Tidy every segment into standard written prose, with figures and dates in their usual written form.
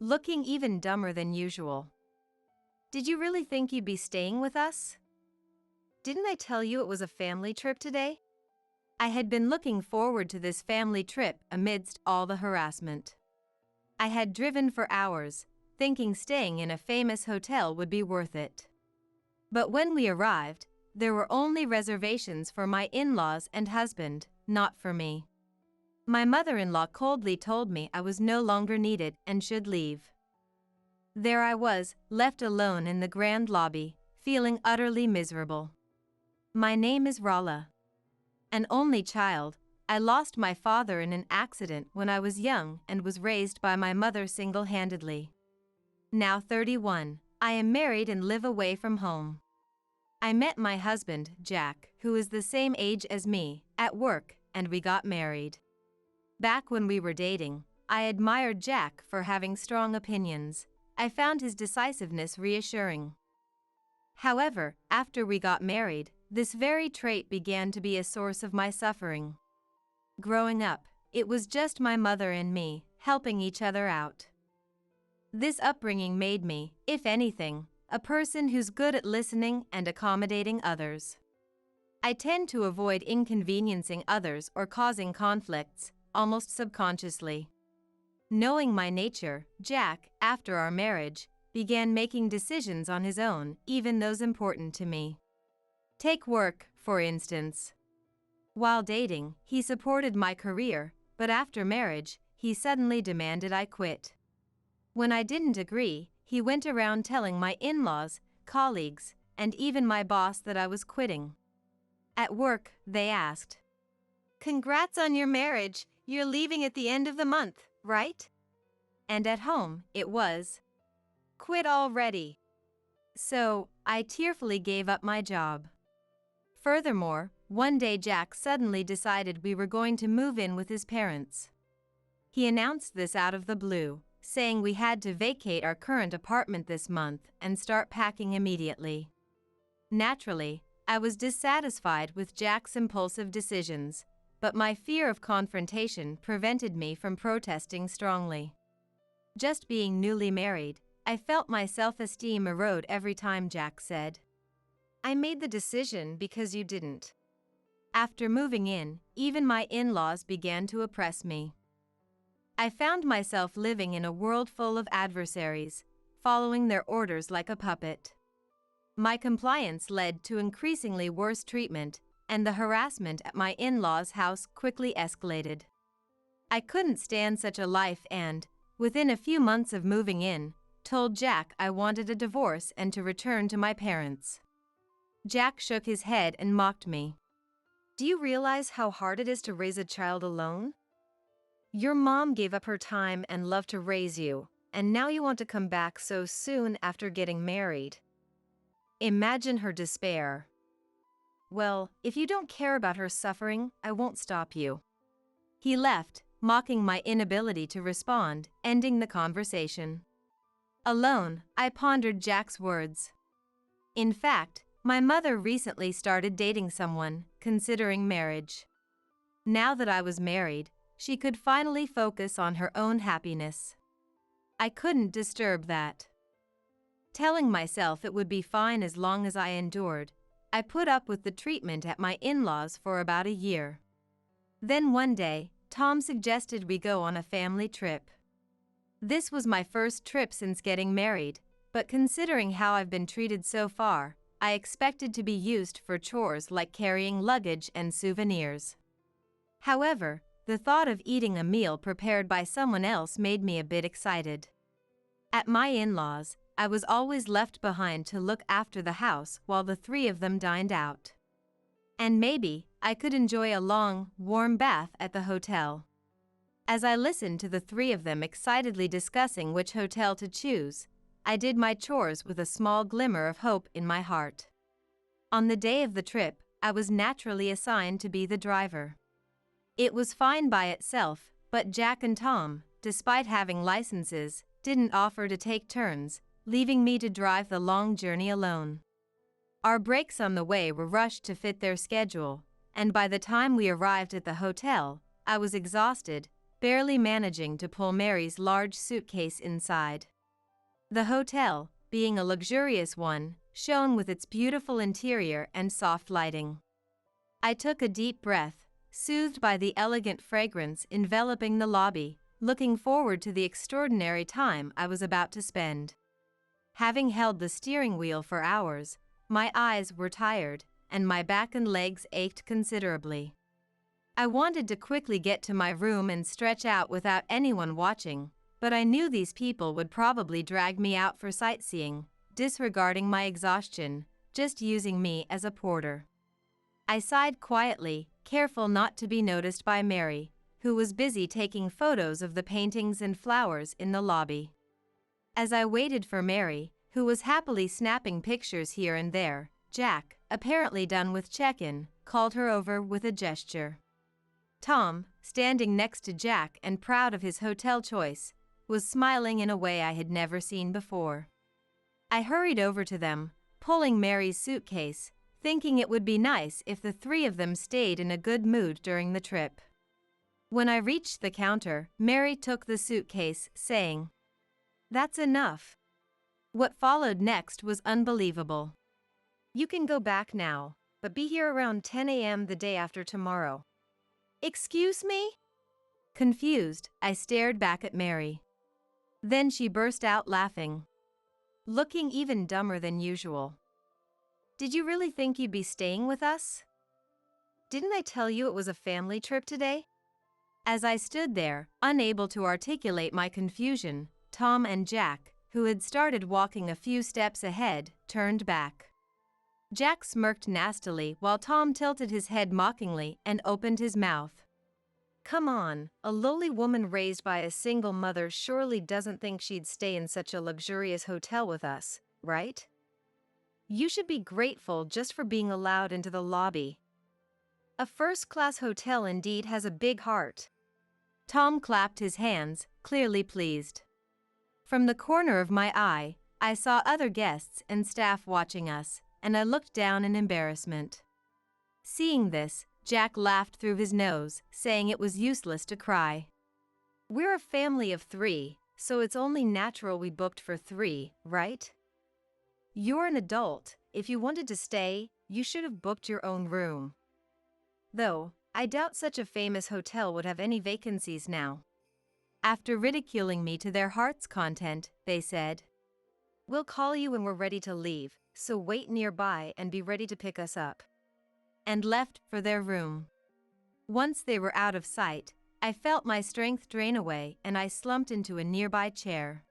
looking even dumber than usual. "Did you really think you'd be staying with us? Didn't I tell you it was a family trip today?" I had been looking forward to this family trip amidst all the harassment. I had driven for hours, thinking staying in a famous hotel would be worth it. But when we arrived, there were only reservations for my in-laws and husband, not for me. My mother-in-law coldly told me I was no longer needed and should leave. There I was, left alone in the grand lobby, feeling utterly miserable. My name is Rala. An only child, I lost my father in an accident when I was young and was raised by my mother single-handedly. Now 31, I am married and live away from home. I met my husband, Jack, who is the same age as me, at work, and we got married. Back when we were dating, I admired Jack for having strong opinions. I found his decisiveness reassuring. However, after we got married, this very trait began to be a source of my suffering. Growing up, it was just my mother and me, helping each other out. This upbringing made me, if anything, a person who's good at listening and accommodating others. I tend to avoid inconveniencing others or causing conflicts, almost subconsciously. Knowing my nature, Jack, after our marriage, began making decisions on his own, even those important to me. Take work, for instance. While dating, he supported my career, but after marriage, he suddenly demanded I quit. When I didn't agree, he went around telling my in-laws, colleagues, and even my boss that I was quitting. At work, they asked, "Congrats on your marriage, you're leaving at the end of the month, right?" And at home, it was, "Quit already." So, I tearfully gave up my job. Furthermore, one day Jack suddenly decided we were going to move in with his parents. He announced this out of the blue, saying we had to vacate our current apartment this month and start packing immediately. Naturally, I was dissatisfied with Jack's impulsive decisions, but my fear of confrontation prevented me from protesting strongly. Just being newly married, I felt my self-esteem erode every time Jack said, "I made the decision because you didn't." After moving in, even my in-laws began to oppress me. I found myself living in a world full of adversaries, following their orders like a puppet. My compliance led to increasingly worse treatment, and the harassment at my in-laws' house quickly escalated. I couldn't stand such a life and, within a few months of moving in, told Jack I wanted a divorce and to return to my parents. Jack shook his head and mocked me. "Do you realize how hard it is to raise a child alone? Your mom gave up her time and love to raise you, and now you want to come back so soon after getting married." Imagine her despair. "Well, if you don't care about her suffering, I won't stop you." He left, mocking my inability to respond, ending the conversation. Alone, I pondered Jack's words. In fact, my mother recently started dating someone, considering marriage. Now that I was married, she could finally focus on her own happiness. I couldn't disturb that. Telling myself it would be fine as long as I endured, I put up with the treatment at my in-laws for about a year. Then one day, Tom suggested we go on a family trip. This was my first trip since getting married, but considering how I've been treated so far, I expected to be used for chores like carrying luggage and souvenirs. However, the thought of eating a meal prepared by someone else made me a bit excited. At my in-laws, I was always left behind to look after the house while the three of them dined out. And maybe I could enjoy a long, warm bath at the hotel. As I listened to the three of them excitedly discussing which hotel to choose, I did my chores with a small glimmer of hope in my heart. On the day of the trip, I was naturally assigned to be the driver. It was fine by itself, but Jack and Tom, despite having licenses, didn't offer to take turns, leaving me to drive the long journey alone. Our breaks on the way were rushed to fit their schedule, and by the time we arrived at the hotel, I was exhausted, barely managing to pull Mary's large suitcase inside. The hotel, being a luxurious one, shone with its beautiful interior and soft lighting. I took a deep breath, soothed by the elegant fragrance enveloping the lobby, looking forward to the extraordinary time I was about to spend. Having held the steering wheel for hours, my eyes were tired, and my back and legs ached considerably. I wanted to quickly get to my room and stretch out without anyone watching, but I knew these people would probably drag me out for sightseeing, disregarding my exhaustion, just using me as a porter. I sighed quietly, careful not to be noticed by Mary, who was busy taking photos of the paintings and flowers in the lobby. As I waited for Mary, who was happily snapping pictures here and there, Jack, apparently done with check-in, called her over with a gesture. Tom, standing next to Jack and proud of his hotel choice, was smiling in a way I had never seen before. I hurried over to them, pulling Mary's suitcase, thinking it would be nice if the three of them stayed in a good mood during the trip. When I reached the counter, Mary took the suitcase, saying, "That's enough." What followed next was unbelievable. "You can go back now, but be here around 10 a.m. the day after tomorrow." "Excuse me?" Confused, I stared back at Mary. Then she burst out laughing, looking even dumber than usual. "Did you really think you'd be staying with us? Didn't I tell you it was a family trip today?" As I stood there, unable to articulate my confusion, Tom and Jack, who had started walking a few steps ahead, turned back. Jack smirked nastily while Tom tilted his head mockingly and opened his mouth. "Come on, a lowly woman raised by a single mother surely doesn't think she'd stay in such a luxurious hotel with us, right? You should be grateful just for being allowed into the lobby. A first-class hotel indeed has a big heart." Tom clapped his hands, clearly pleased. From the corner of my eye, I saw other guests and staff watching us, and I looked down in embarrassment. Seeing this, Jack laughed through his nose, saying it was useless to cry. "We're a family of 3, so it's only natural we booked for 3, right? You're an adult. If you wanted to stay, you should have booked your own room. Though, I doubt such a famous hotel would have any vacancies now." After ridiculing me to their heart's content, they said, "We'll call you when we're ready to leave, so wait nearby and be ready to pick us up," and left for their room. Once they were out of sight, I felt my strength drain away and I slumped into a nearby chair.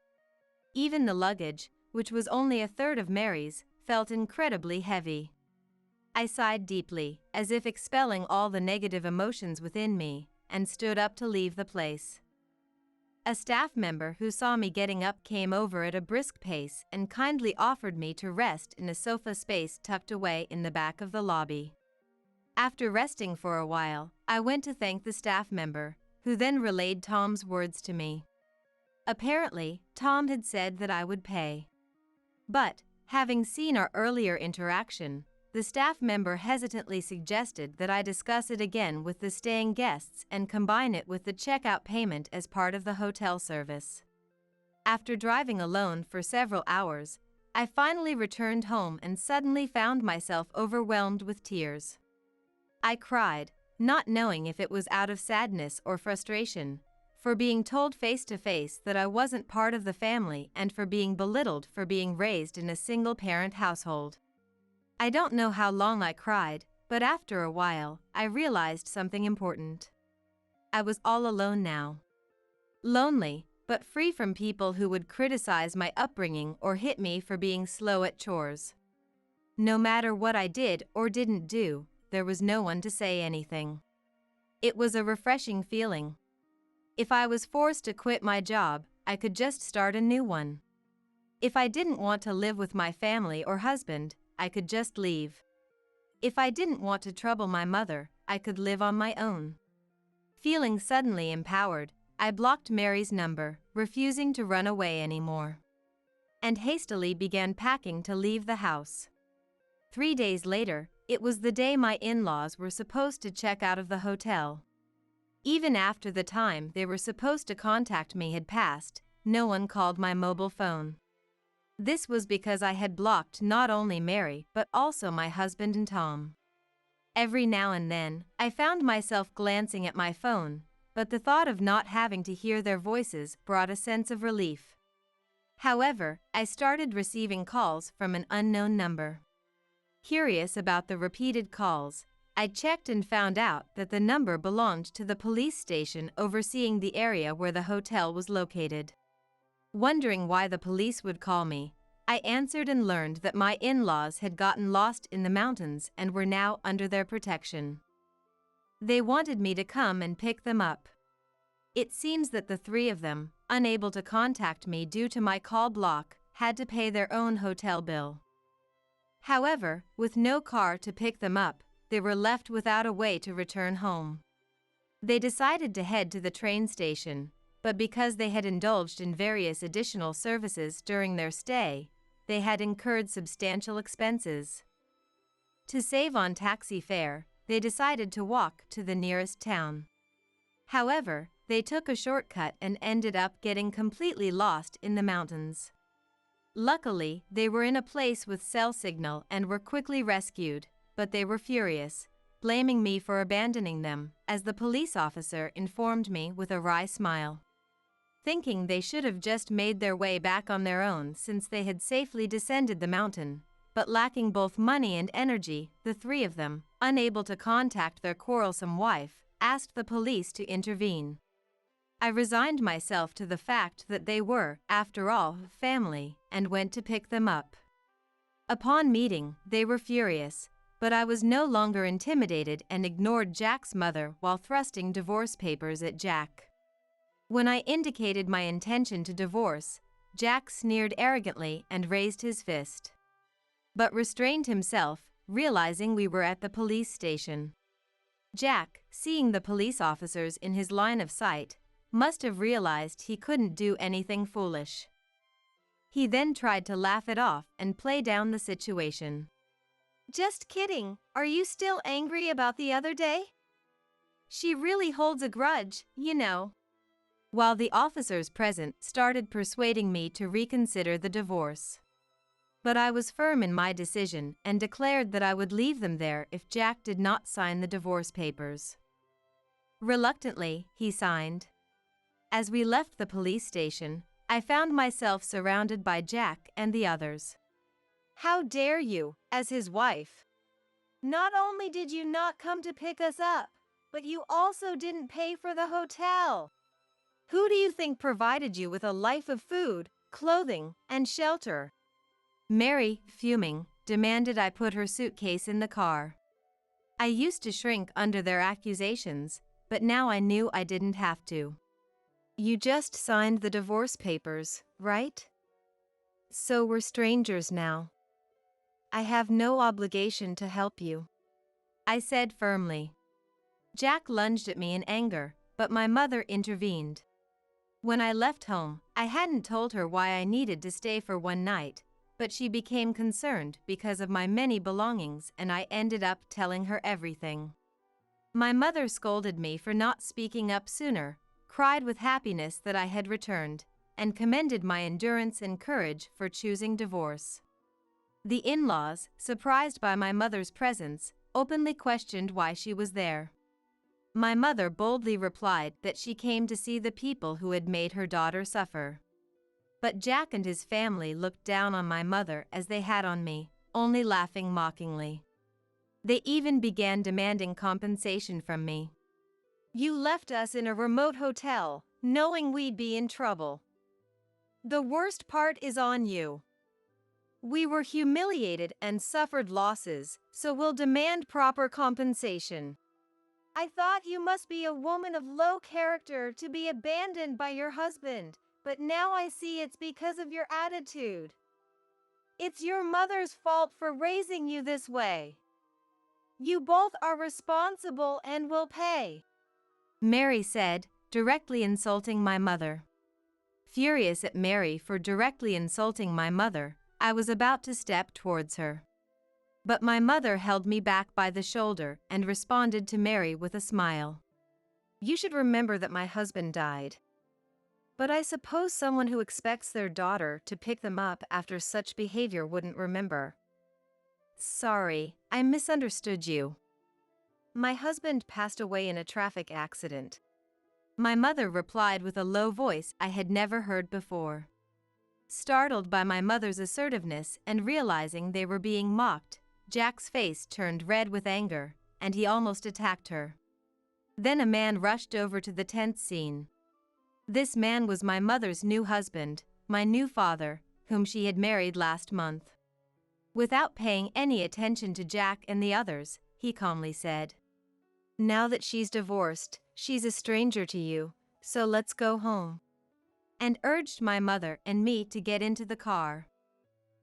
Even the luggage, which was only a third of Mary's, felt incredibly heavy. I sighed deeply, as if expelling all the negative emotions within me, and stood up to leave the place. A staff member who saw me getting up came over at a brisk pace and kindly offered me to rest in a sofa space tucked away in the back of the lobby. After resting for a while, I went to thank the staff member, who then relayed Tom's words to me. Apparently, Tom had said that I would pay. But, having seen our earlier interaction, the staff member hesitantly suggested that I discuss it again with the staying guests and combine it with the checkout payment as part of the hotel service. After driving alone for several hours, I finally returned home and suddenly found myself overwhelmed with tears. I cried, not knowing if it was out of sadness or frustration, for being told face to face that I wasn't part of the family and for being belittled for being raised in a single-parent household. I don't know how long I cried, but after a while, I realized something important. I was all alone now. Lonely, but free from people who would criticize my upbringing or hit me for being slow at chores. No matter what I did or didn't do, there was no one to say anything. It was a refreshing feeling. If I was forced to quit my job, I could just start a new one. If I didn't want to live with my family or husband, I could just leave. If I didn't want to trouble my mother, I could live on my own. Feeling suddenly empowered, I blocked Mary's number, refusing to run away anymore, and hastily began packing to leave the house. 3 days later, it was the day my in-laws were supposed to check out of the hotel. Even after the time they were supposed to contact me had passed, no one called my mobile phone. This was because I had blocked not only Mary but also my husband and Tom. Every now and then, I found myself glancing at my phone, but the thought of not having to hear their voices brought a sense of relief. However, I started receiving calls from an unknown number. Curious about the repeated calls, I checked and found out that the number belonged to the police station overseeing the area where the hotel was located. Wondering why the police would call me, I answered and learned that my in-laws had gotten lost in the mountains and were now under their protection. They wanted me to come and pick them up. It seems that the three of them, unable to contact me due to my call block, had to pay their own hotel bill. However, with no car to pick them up, they were left without a way to return home. They decided to head to the train station, but because they had indulged in various additional services during their stay, they had incurred substantial expenses. To save on taxi fare, they decided to walk to the nearest town. However, they took a shortcut and ended up getting completely lost in the mountains. Luckily, they were in a place with cell signal and were quickly rescued, but they were furious, blaming me for abandoning them, as the police officer informed me with a wry smile. Thinking they should have just made their way back on their own since they had safely descended the mountain, but lacking both money and energy, the three of them, unable to contact their quarrelsome wife, asked the police to intervene. I resigned myself to the fact that they were, after all, family, and went to pick them up. Upon meeting, they were furious, but I was no longer intimidated and ignored Jack's mother while thrusting divorce papers at Jack. When I indicated my intention to divorce, Jack sneered arrogantly and raised his fist, but restrained himself, realizing we were at the police station. Jack, seeing the police officers in his line of sight, must have realized he couldn't do anything foolish. He then tried to laugh it off and play down the situation. "Just kidding, are you still angry about the other day? She really holds a grudge, you know." While the officers present started persuading me to reconsider the divorce. But I was firm in my decision and declared that I would leave them there if Jack did not sign the divorce papers. Reluctantly, he signed. As we left the police station, I found myself surrounded by Jack and the others. "How dare you, as his wife? Not only did you not come to pick us up, but you also didn't pay for the hotel. Who do you think provided you with a life of food, clothing, and shelter?" Mary, fuming, demanded I put her suitcase in the car. I used to shrink under their accusations, but now I knew I didn't have to. "You just signed the divorce papers, right? So we're strangers now. I have no obligation to help you," I said firmly. Jack lunged at me in anger, but my mother intervened. When I left home, I hadn't told her why I needed to stay for one night, but she became concerned because of my many belongings and I ended up telling her everything. My mother scolded me for not speaking up sooner, cried with happiness that I had returned, and commended my endurance and courage for choosing divorce. The in-laws, surprised by my mother's presence, openly questioned why she was there. My mother boldly replied that she came to see the people who had made her daughter suffer. But Jack and his family looked down on my mother as they had on me, only laughing mockingly. They even began demanding compensation from me. "You left us in a remote hotel, knowing we'd be in trouble. The worst part is on you. We were humiliated and suffered losses, so we'll demand proper compensation. I thought you must be a woman of low character to be abandoned by your husband, but now I see it's because of your attitude. It's your mother's fault for raising you this way. You both are responsible and will pay," Mary said, directly insulting my mother. Furious at Mary for directly insulting my mother, I was about to step towards her. But my mother held me back by the shoulder and responded to Mary with a smile. You should remember that my husband died. But I suppose someone who expects their daughter to pick them up after such behavior wouldn't remember. Sorry, I misunderstood you. My husband passed away in a traffic accident. My mother replied with a low voice I had never heard before. Startled by my mother's assertiveness and realizing they were being mocked, Jack's face turned red with anger, and he almost attacked her. Then a man rushed over to the tense scene. This man was my mother's new husband, my new father, whom she had married last month. Without paying any attention to Jack and the others, he calmly said, "Now that she's divorced, she's a stranger to you, so let's go home," and urged my mother and me to get into the car.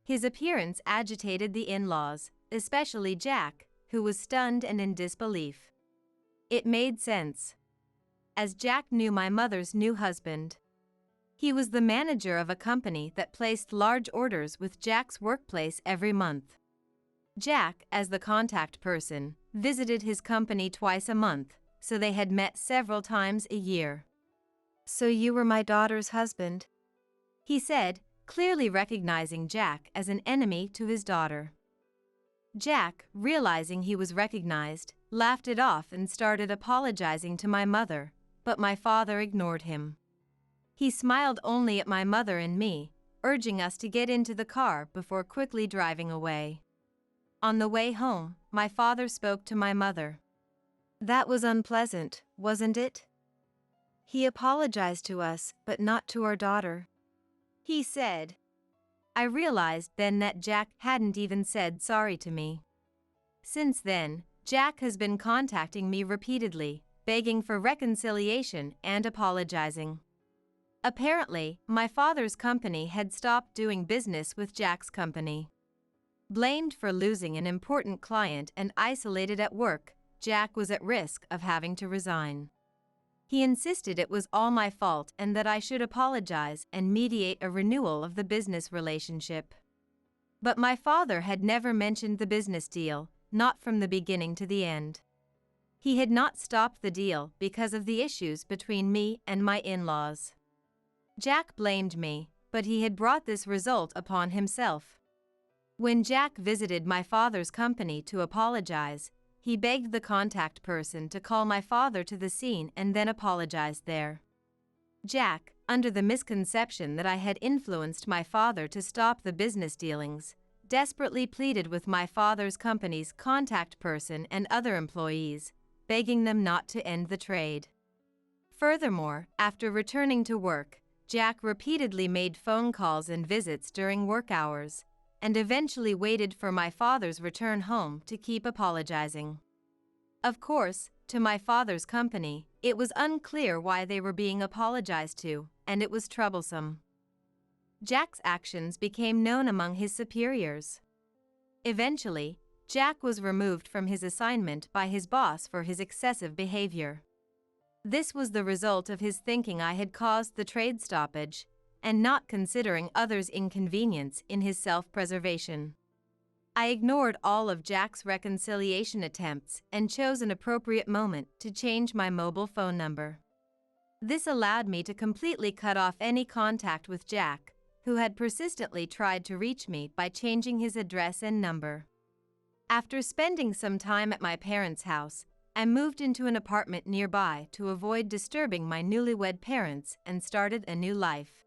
His appearance agitated the in-laws, especially Jack, who was stunned and in disbelief. It made sense, as Jack knew my mother's new husband. He was the manager of a company that placed large orders with Jack's workplace every month. Jack, as the contact person, visited his company twice a month, so they had met several times a year. "So you were my daughter's husband?" he said, clearly recognizing Jack as an enemy to his daughter. Jack, realizing he was recognized, laughed it off and started apologizing to my mother, but my father ignored him. He smiled only at my mother and me, urging us to get into the car before quickly driving away. On the way home, my father spoke to my mother. "That was unpleasant, wasn't it? He apologized to us, but not to our daughter," he said. I realized then that Jack hadn't even said sorry to me. Since then, Jack has been contacting me repeatedly, begging for reconciliation and apologizing. Apparently, my father's company had stopped doing business with Jack's company. Blamed for losing an important client and isolated at work, Jack was at risk of having to resign. He insisted it was all my fault and that I should apologize and mediate a renewal of the business relationship. But my father had never mentioned the business deal, not from the beginning to the end. He had not stopped the deal because of the issues between me and my in-laws. Jack blamed me, but he had brought this result upon himself. When Jack visited my father's company to apologize, he begged the contact person to call my father to the scene and then apologized there. Jack, under the misconception that I had influenced my father to stop the business dealings, desperately pleaded with my father's company's contact person and other employees, begging them not to end the trade. Furthermore, after returning to work, Jack repeatedly made phone calls and visits during work hours, and eventually waited for my father's return home to keep apologizing. Of course, to my father's company, it was unclear why they were being apologized to, and it was troublesome. Jack's actions became known among his superiors. Eventually, Jack was removed from his assignment by his boss for his excessive behavior. This was the result of his thinking I had caused the trade stoppage, and not considering others' inconvenience in his self-preservation. I ignored all of Jack's reconciliation attempts and chose an appropriate moment to change my mobile phone number. This allowed me to completely cut off any contact with Jack, who had persistently tried to reach me by changing his address and number. After spending some time at my parents' house, I moved into an apartment nearby to avoid disturbing my newlywed parents and started a new life.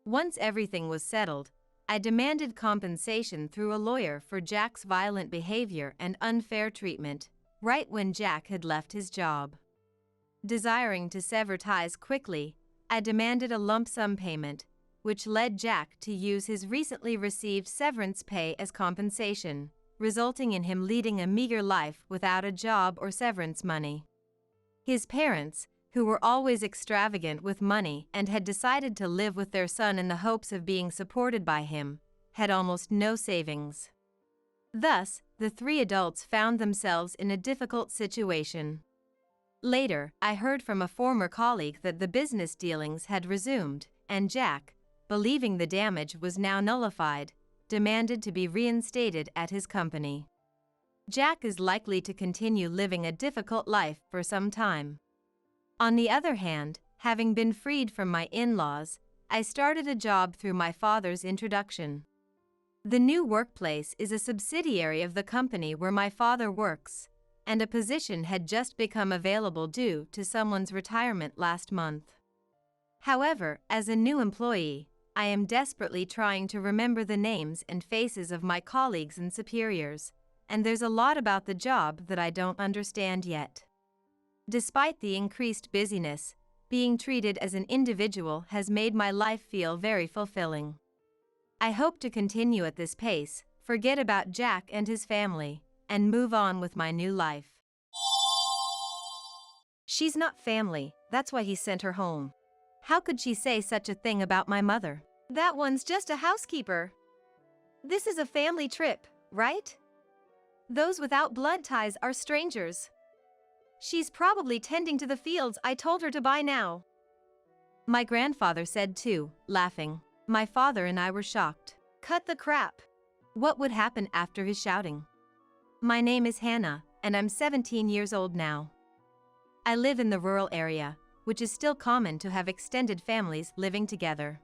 Once everything was settled, I demanded compensation through a lawyer for Jack's violent behavior and unfair treatment, right when Jack had left his job. Desiring to sever ties quickly, I demanded a lump sum payment, which led Jack to use his recently received severance pay as compensation, resulting in him leading a meager life without a job or severance money. His parents, who were always extravagant with money and had decided to live with their son in the hopes of being supported by him, had almost no savings. Thus, the three adults found themselves in a difficult situation. Later, I heard from a former colleague that the business dealings had resumed, and Jack, believing the damage was now nullified, demanded to be reinstated at his company. Jack is likely to continue living a difficult life for some time. On the other hand, having been freed from my in-laws, I started a job through my father's introduction. The new workplace is a subsidiary of the company where my father works, and a position had just become available due to someone's retirement last month. However, as a new employee, I am desperately trying to remember the names and faces of my colleagues and superiors, and there's a lot about the job that I don't understand yet. Despite the increased busyness, being treated as an individual has made my life feel very fulfilling. I hope to continue at this pace, forget about Jack and his family, and move on with my new life. She's not family, that's why he sent her home. How could she say such a thing about my mother? That one's just a housekeeper. This is a family trip, right? Those without blood ties are strangers. She's probably tending to the fields I told her to buy now. My grandfather said too, laughing. My father and I were shocked. Cut the crap. What would happen after his shouting? My name is Hannah, and I'm 17 years old now. I live in the rural area, which is still common to have extended families living together.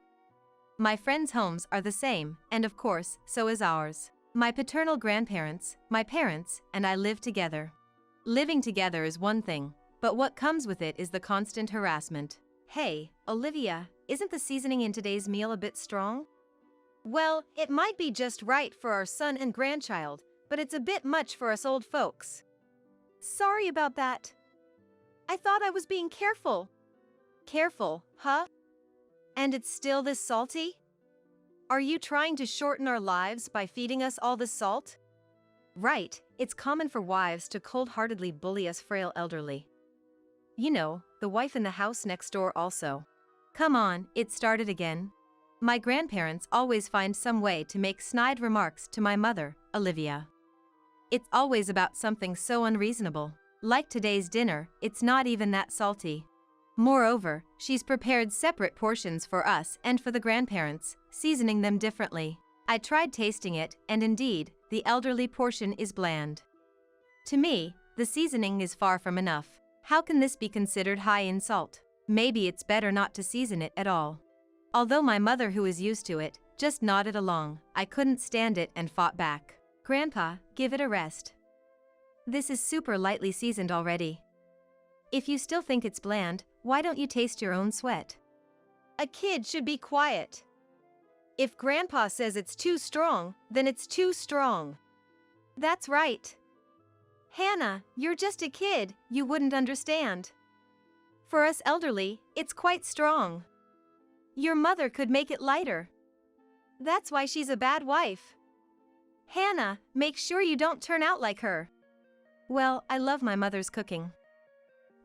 My friends' homes are the same, and of course, so is ours. My paternal grandparents, my parents, and I live together. Living together is one thing, but what comes with it is the constant harassment. Hey, Olivia, isn't the seasoning in today's meal a bit strong? Well, it might be just right for our son and grandchild, but it's a bit much for us old folks. Sorry about that. I thought I was being careful. Careful, huh? And it's still this salty? Are you trying to shorten our lives by feeding us all this salt? Right, it's common for wives to cold-heartedly bully us frail elderly. You know, the wife in the house next door also. Come on, it started again. My grandparents always find some way to make snide remarks to my mother, Olivia. It's always about something so unreasonable. Like today's dinner, it's not even that salty. Moreover, she's prepared separate portions for us and for the grandparents, seasoning them differently. I tried tasting it, and indeed, the elderly portion is bland. To me, the seasoning is far from enough. How can this be considered high in salt? Maybe it's better not to season it at all. Although my mother, who is used to it, just nodded along, I couldn't stand it and fought back. Grandpa, give it a rest. This is super lightly seasoned already. If you still think it's bland, why don't you taste your own sweat? A kid should be quiet. If Grandpa says it's too strong, then it's too strong. That's right. Hannah, you're just a kid, you wouldn't understand. For us elderly, it's quite strong. Your mother could make it lighter. That's why she's a bad wife. Hannah, make sure you don't turn out like her. Well, I love my mother's cooking.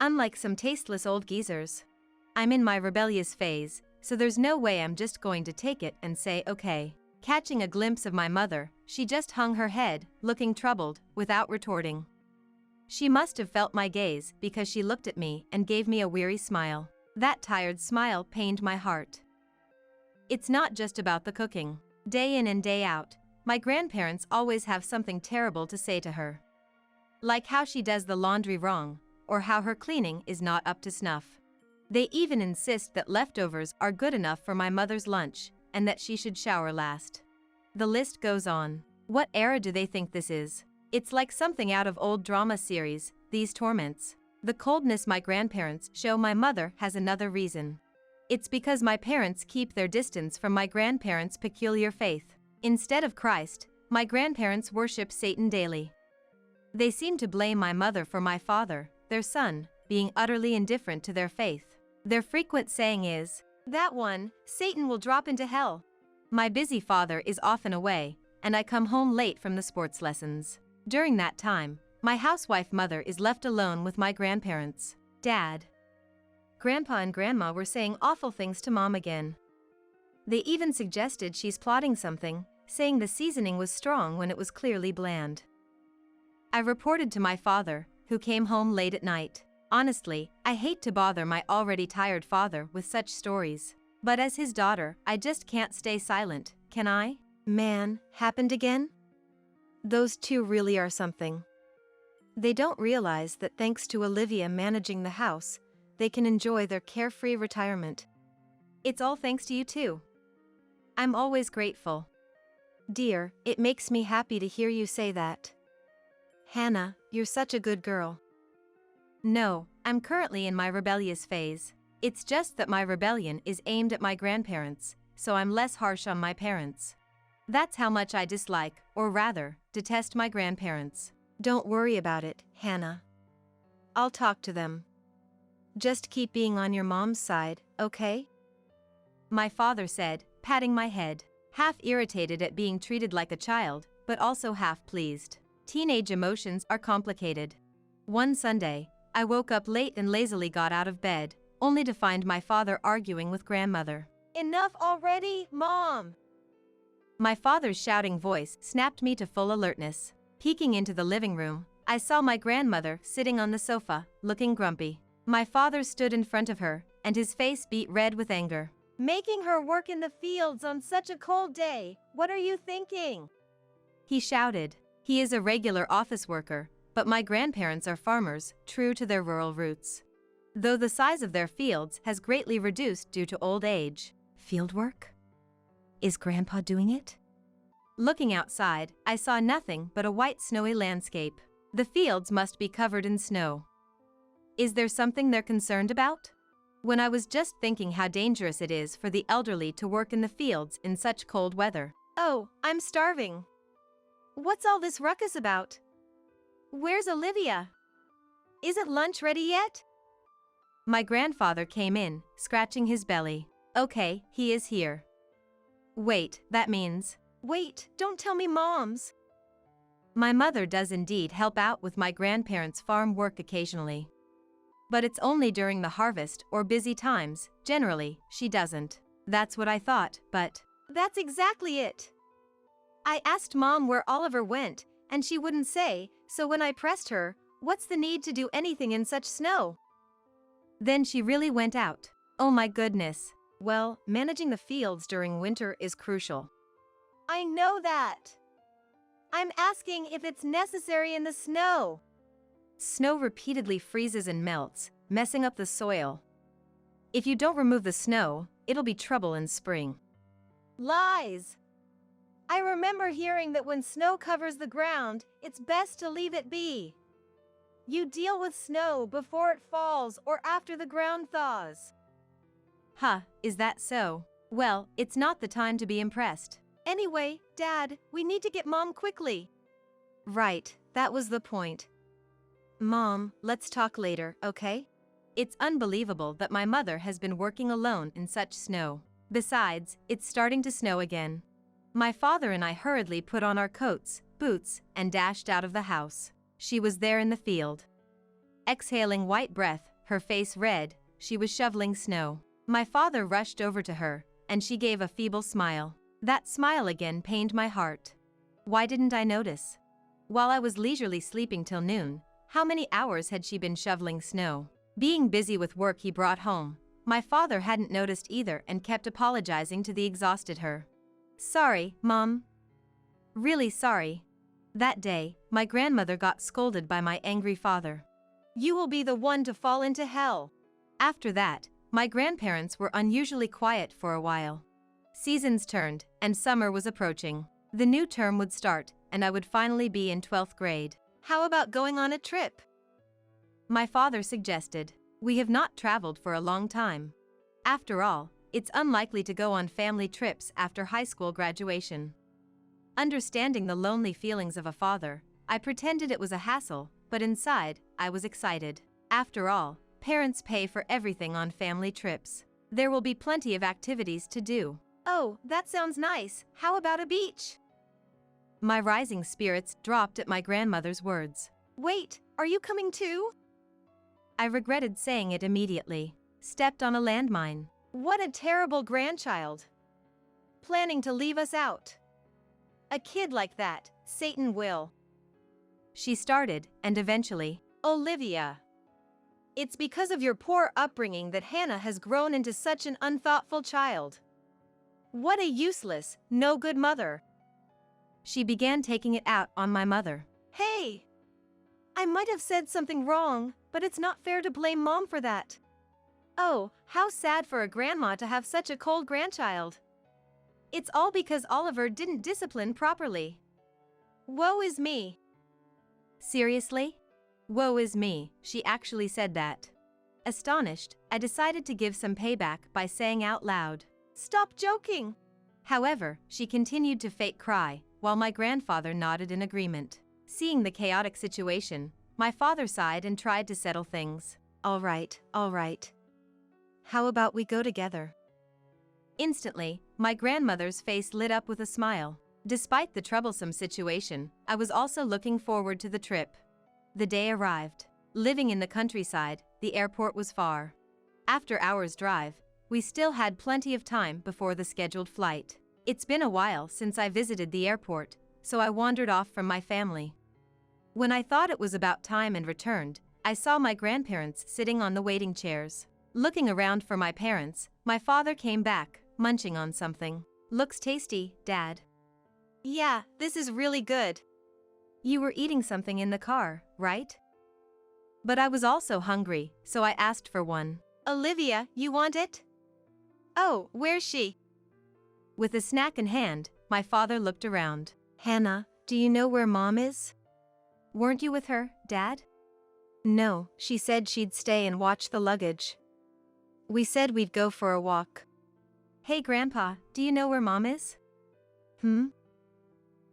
Unlike some tasteless old geezers. I'm in my rebellious phase, so there's no way I'm just going to take it and say okay. Catching a glimpse of my mother, she just hung her head, looking troubled, without retorting. She must have felt my gaze because she looked at me and gave me a weary smile. That tired smile pained my heart. It's not just about the cooking. Day in and day out, my grandparents always have something terrible to say to her. Like how she does the laundry wrong, or how her cleaning is not up to snuff. They even insist that leftovers are good enough for my mother's lunch, and that she should shower last. The list goes on. What era do they think this is? It's like something out of old drama series, these torments. The coldness my grandparents show my mother has another reason. It's because my parents keep their distance from my grandparents' peculiar faith. Instead of Christ, my grandparents worship Satan daily. They seem to blame my mother for my father, their son, being utterly indifferent to their faith. Their frequent saying is, "That one, Satan will drop into hell." My busy father is often away, and I come home late from the sports lessons. During that time, my housewife mother is left alone with my grandparents. Dad, Grandpa and Grandma were saying awful things to Mom again. They even suggested she's plotting something, saying the seasoning was strong when it was clearly bland. I reported to my father, who came home late at night. Honestly, I hate to bother my already tired father with such stories. But as his daughter, I just can't stay silent, can I? Man, happened again? Those two really are something. They don't realize that thanks to Olivia managing the house, they can enjoy their carefree retirement. It's all thanks to you too. I'm always grateful. Dear, it makes me happy to hear you say that. Hannah, you're such a good girl. No, I'm currently in my rebellious phase. It's just that my rebellion is aimed at my grandparents, so I'm less harsh on my parents. That's how much I dislike, or rather, detest my grandparents. Don't worry about it, Hannah. I'll talk to them. Just keep being on your mom's side, okay? My father said, patting my head, half irritated at being treated like a child, but also half pleased. Teenage emotions are complicated. One Sunday, I woke up late and lazily got out of bed, only to find my father arguing with grandmother. Enough already, Mom! My father's shouting voice snapped me to full alertness. Peeking into the living room, I saw my grandmother sitting on the sofa, looking grumpy. My father stood in front of her, and his face beat red with anger. Making her work in the fields on such a cold day, what are you thinking? He shouted. He is a regular office worker, but my grandparents are farmers, true to their rural roots. Though the size of their fields has greatly reduced due to old age. Field work? Is Grandpa doing it? Looking outside, I saw nothing but a white snowy landscape. The fields must be covered in snow. Is there something they're concerned about? When I was just thinking how dangerous it is for the elderly to work in the fields in such cold weather. Oh, I'm starving. What's all this ruckus about? Where's Olivia? Isn't lunch ready yet? My grandfather came in, scratching his belly. Okay, he is here. Wait, that means... Wait, don't tell me Mom's. My mother does indeed help out with my grandparents' farm work occasionally. But it's only during the harvest or busy times, generally, she doesn't. That's what I thought, but... That's exactly it. I asked Mom where Oliver went, and she wouldn't say, so when I pressed her, what's the need to do anything in such snow? Then she really went out. Oh my goodness. Well, managing the fields during winter is crucial. I know that. I'm asking if it's necessary in the snow. Snow repeatedly freezes and melts, messing up the soil. If you don't remove the snow, it'll be trouble in spring. Lies! I remember hearing that when snow covers the ground, it's best to leave it be. You deal with snow before it falls or after the ground thaws. Huh, is that so? Well, it's not the time to be impressed. Anyway, Dad, we need to get Mom quickly. Right, that was the point. Mom, let's talk later, okay? It's unbelievable that my mother has been working alone in such snow. Besides, it's starting to snow again. My father and I hurriedly put on our coats, boots, and dashed out of the house. She was there in the field. Exhaling white breath, her face red, she was shoveling snow. My father rushed over to her, and she gave a feeble smile. That smile again pained my heart. Why didn't I notice? While I was leisurely sleeping till noon, how many hours had she been shoveling snow? Being busy with work he brought home, my father hadn't noticed either and kept apologizing to the exhausted her. Sorry, Mom. Really sorry. That day, my grandmother got scolded by my angry father. You will be the one to fall into hell. After that, my grandparents were unusually quiet for a while. Seasons turned, and summer was approaching. The new term would start, and I would finally be in 12th grade. How about going on a trip? My father suggested. We have not traveled for a long time. After all, it's unlikely to go on family trips after high school graduation. Understanding the lonely feelings of a father, I pretended it was a hassle, but inside, I was excited. After all, parents pay for everything on family trips. There will be plenty of activities to do. Oh, that sounds nice. How about a beach? My rising spirits dropped at my grandmother's words. Wait, are you coming too? I regretted saying it immediately. Stepped on a landmine. What a terrible grandchild. Planning to leave us out. A kid like that, Satan will. She started, and eventually, Olivia. It's because of your poor upbringing that Hannah has grown into such an unthoughtful child. What a useless, no good mother. She began taking it out on my mother. Hey! I might have said something wrong, but it's not fair to blame Mom for that. Oh, how sad for a grandma to have such a cold grandchild. It's all because Oliver didn't discipline properly. Woe is me. Seriously? Woe is me, she actually said that. Astonished, I decided to give some payback by saying out loud, "Stop joking!" However, she continued to fake cry, while my grandfather nodded in agreement. Seeing the chaotic situation, my father sighed and tried to settle things. All right. How about we go together? Instantly, my grandmother's face lit up with a smile. Despite the troublesome situation, I was also looking forward to the trip. The day arrived. Living in the countryside, the airport was far. After hours' drive, we still had plenty of time before the scheduled flight. It's been a while since I visited the airport, so I wandered off from my family. When I thought it was about time and returned, I saw my grandparents sitting on the waiting chairs. Looking around for my parents, my father came back, munching on something. Looks tasty, Dad. Yeah, this is really good. You were eating something in the car, right? But I was also hungry, so I asked for one. Olivia, you want it? Oh, where's she? With a snack in hand, my father looked around. Hannah, do you know where Mom is? Weren't you with her, Dad? No, she said she'd stay and watch the luggage. We said we'd go for a walk. Hey Grandpa, do you know where Mom is?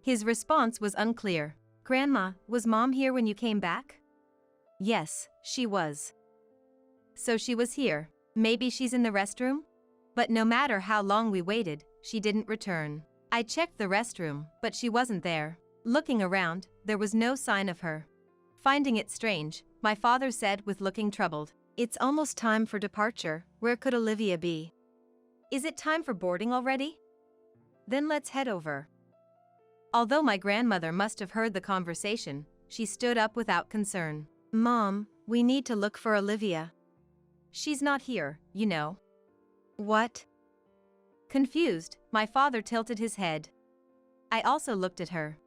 His response was unclear. Grandma, was Mom here when you came back? Yes, she was. So she was here. Maybe she's in the restroom? But no matter how long we waited, she didn't return. I checked the restroom, but she wasn't there. Looking around, there was no sign of her. Finding it strange, my father said with looking troubled, "It's almost time for departure. Where could Olivia be?" Is it time for boarding already? Then let's head over. Although my grandmother must have heard the conversation, she stood up without concern. Mom, we need to look for Olivia. She's not here, you know. What? Confused, my father tilted his head. I also looked at her.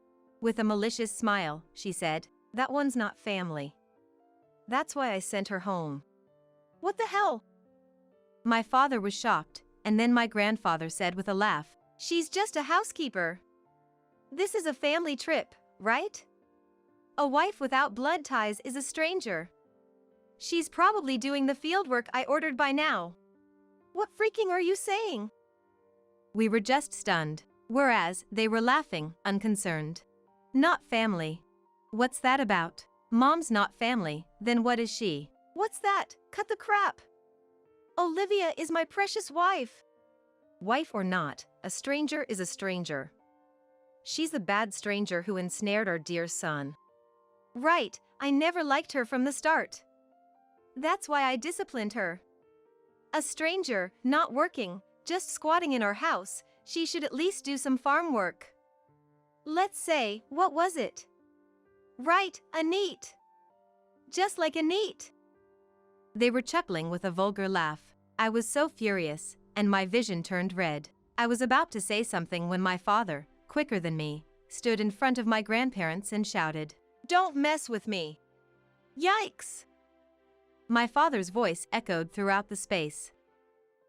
With a malicious smile, she said, "That one's not family. That's why I sent her home." What the hell? My father was shocked, and then my grandfather said with a laugh, "She's just a housekeeper. This is a family trip, right? A wife without blood ties is a stranger. She's probably doing the fieldwork I ordered by now." What freaking are you saying? We were just stunned, whereas they were laughing, unconcerned. Not family. What's that about? Mom's not family, then what is she? What's that? Cut the crap. Olivia is my precious wife. Wife or not, a stranger is a stranger. She's a bad stranger who ensnared our dear son. Right, I never liked her from the start. That's why I disciplined her. A stranger, not working, just squatting in our house, she should at least do some farm work. Let's say, what was it? Right, a neat. Just like a neat. They were chuckling with a vulgar laugh. I was so furious, and my vision turned red. I was about to say something when my father, quicker than me, stood in front of my grandparents and shouted, "Don't mess with me." Yikes! My father's voice echoed throughout the space.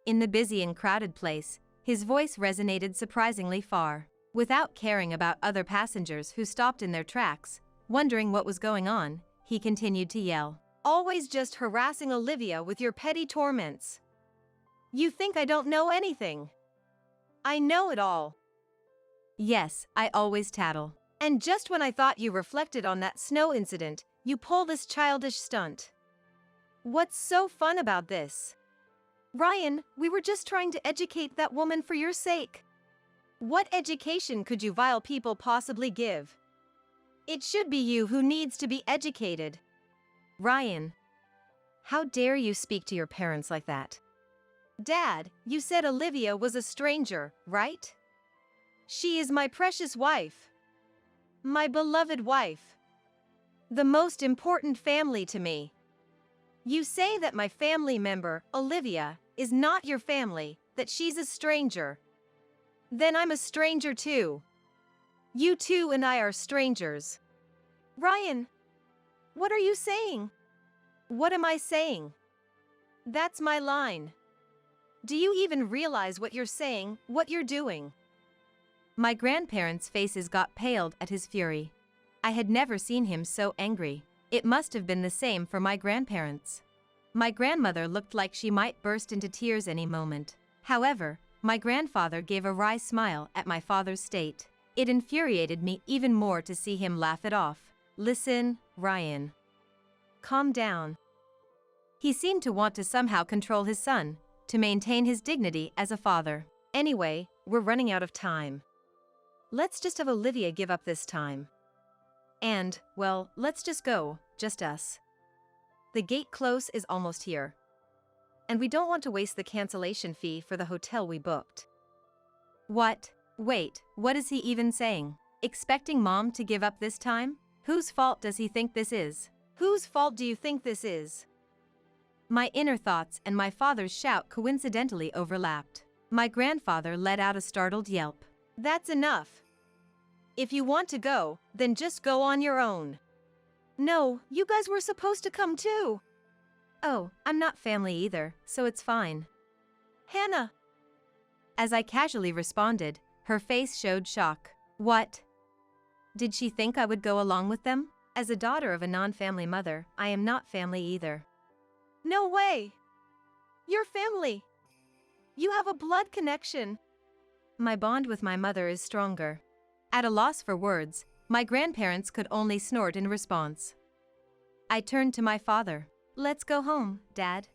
In the busy and crowded place, his voice resonated surprisingly far. Without caring about other passengers who stopped in their tracks, wondering what was going on, he continued to yell, "Always just harassing Olivia with your petty torments. You think I don't know anything? I know it all. Yes, I always tattle. And just when I thought you reflected on that snow incident, you pull this childish stunt. What's so fun about this? Ryan, we were just trying to educate that woman for your sake. What education could you vile people possibly give? It should be you who needs to be educated." Ryan, how dare you speak to your parents like that? Dad, you said Olivia was a stranger, right? She is my precious wife. My beloved wife. The most important family to me. You say that my family member, Olivia, is not your family, that she's a stranger. Then I'm a stranger too. You two and I are strangers. Ryan, what are you saying? What am I saying? That's my line. Do you even realize what you're saying, what you're doing? My grandparents' faces got paled at his fury. I had never seen him so angry. It must have been the same for my grandparents. My grandmother looked like she might burst into tears any moment. However, my grandfather gave a wry smile at my father's state. It infuriated me even more to see him laugh it off. Listen, Ryan. Calm down. He seemed to want to somehow control his son, to maintain his dignity as a father. Anyway, we're running out of time. Let's just have Olivia give up this time. And, well, let's just go, just us. The gate close is almost here. And we don't want to waste the cancellation fee for the hotel we booked. What? Wait, what is he even saying? Expecting Mom to give up this time? Whose fault does he think this is? Whose fault do you think this is? My inner thoughts and my father's shout coincidentally overlapped. My grandfather let out a startled yelp. That's enough. If you want to go, then just go on your own. No, you guys were supposed to come too. Oh, I'm not family either, so it's fine. Hannah. As I casually responded, her face showed shock. What? Did she think I would go along with them? As a daughter of a non-family mother, I am not family either. No way! You're family! You have a blood connection. My bond with my mother is stronger. At a loss for words, my grandparents could only snort in response. I turned to my father. Let's go home, Dad.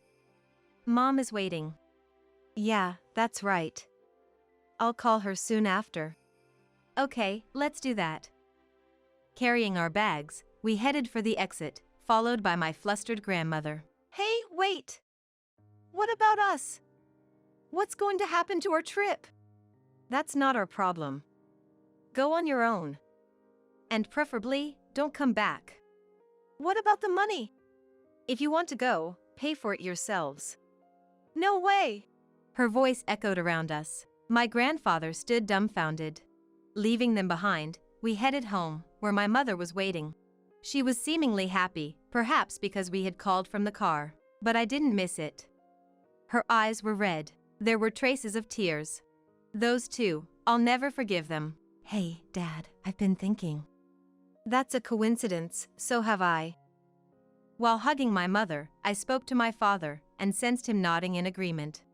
Mom is waiting. Yeah, that's right. I'll call her soon after. Okay, let's do that. Carrying our bags, we headed for the exit, followed by my flustered grandmother. Hey, wait! What about us? What's going to happen to our trip? That's not our problem. Go on your own. And preferably, don't come back. What about the money? If you want to go, pay for it yourselves. No way! Her voice echoed around us. My grandfather stood dumbfounded. Leaving them behind, we headed home, where my mother was waiting. She was seemingly happy, perhaps because we had called from the car, but I didn't miss it. Her eyes were red. There were traces of tears. Those two, I'll never forgive them. Hey, Dad, I've been thinking. That's a coincidence, so have I. While hugging my mother, I spoke to my father and sensed him nodding in agreement.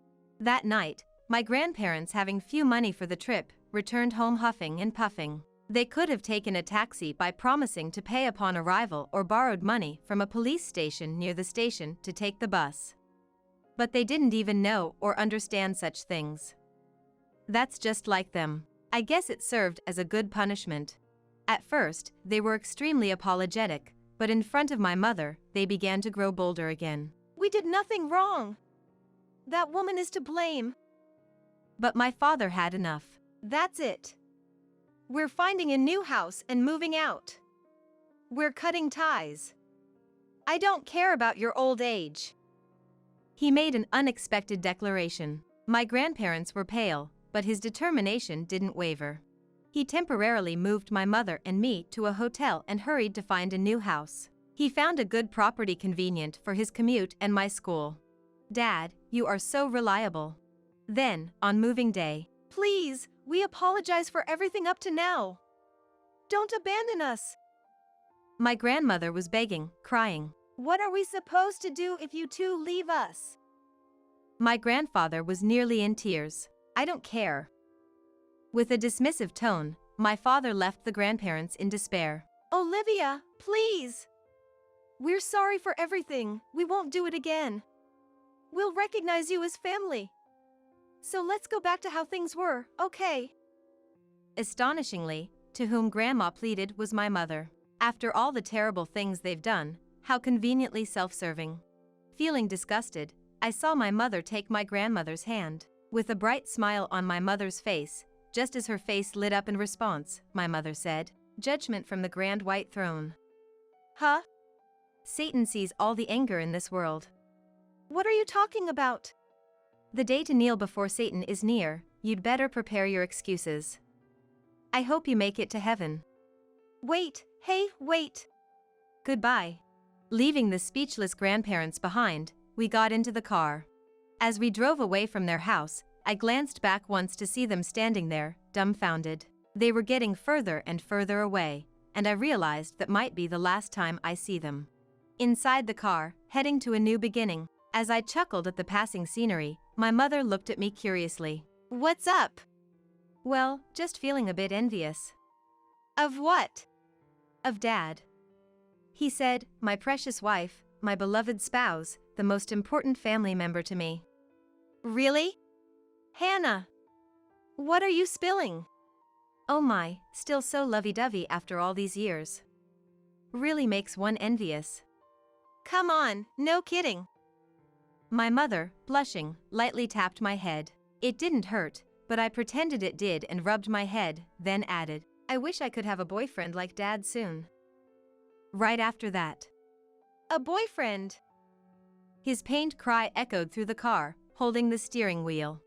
That night, my grandparents, having few money for the trip, returned home huffing and puffing. They could have taken a taxi by promising to pay upon arrival or borrowed money from a police station near the station to take the bus. But they didn't even know or understand such things. That's just like them. I guess it served as a good punishment. At first, they were extremely apologetic, but in front of my mother, they began to grow bolder again. We did nothing wrong. That woman is to blame. But my father had enough. That's it. We're finding a new house and moving out. We're cutting ties. I don't care about your old age. He made an unexpected declaration. My grandparents were pale, but his determination didn't waver. He temporarily moved my mother and me to a hotel and hurried to find a new house. He found a good property convenient for his commute and my school. Dad, you are so reliable. Then, on moving day, please, we apologize for everything up to now. Don't abandon us. My grandmother was begging, crying. What are we supposed to do if you two leave us? My grandfather was nearly in tears. I don't care. With a dismissive tone, my father left the grandparents in despair. Olivia, please. We're sorry for everything. We won't do it again. We'll recognize you as family. So let's go back to how things were, okay? Astonishingly, to whom Grandma pleaded was my mother. After all the terrible things they've done, how conveniently self-serving. Feeling disgusted, I saw my mother take my grandmother's hand. With a bright smile on my mother's face, just as her face lit up in response, my mother said, "Judgment from the grand white throne." Huh? Satan sees all the anger in this world. What are you talking about? The day to kneel before Satan is near. You'd better prepare your excuses. I hope you make it to heaven. Wait, hey, wait. Goodbye. Leaving the speechless grandparents behind, we got into the car. As we drove away from their house, I glanced back once to see them standing there, dumbfounded. They were getting further and further away, and I realized that might be the last time I see them. Inside the car, heading to a new beginning, as I chuckled at the passing scenery, my mother looked at me curiously. "What's up?" "Well, just feeling a bit envious." "Of what?" "Of Dad." He said, "My precious wife, my beloved spouse, the most important family member to me." "Really? Hannah, what are you spilling?" "Oh my, still so lovey-dovey after all these years. Really makes one envious." "Come on, no kidding." My mother, blushing, lightly tapped my head. It didn't hurt, but I pretended it did and rubbed my head, then added, "I wish I could have a boyfriend like Dad soon." Right after that. "A boyfriend?" His pained cry echoed through the car, holding the steering wheel.